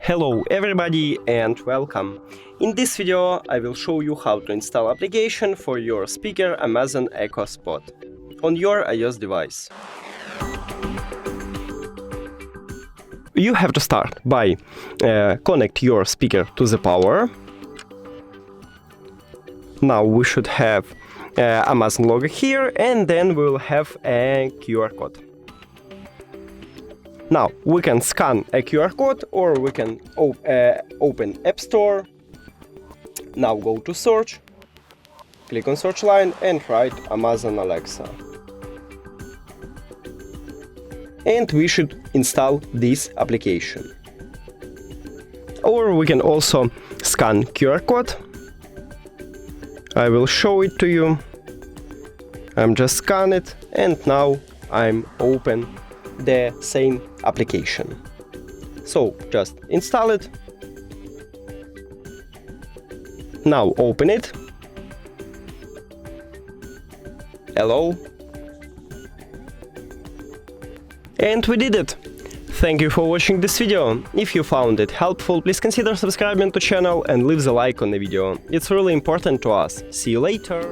Hello everybody and welcome. In this video I will show you how to install application for your speaker Amazon Echo Spot on your iOS device. You have to start by connect your speaker to the power. Now we should have Amazon logo here, and then we will have a QR code. Now we can scan a QR code, or we can open App Store. Now go to search, click on search line and write Amazon Alexa. And we should install this application. Or we can also scan QR code. I will show it to you. I'm just scan it, and now I'm open the same application. So just install it. Now open it. Hello. And we did it. Thank you for watching this video. If you found it helpful, please consider subscribing to the channel and leave the like on the video. It's really important to us. See you later.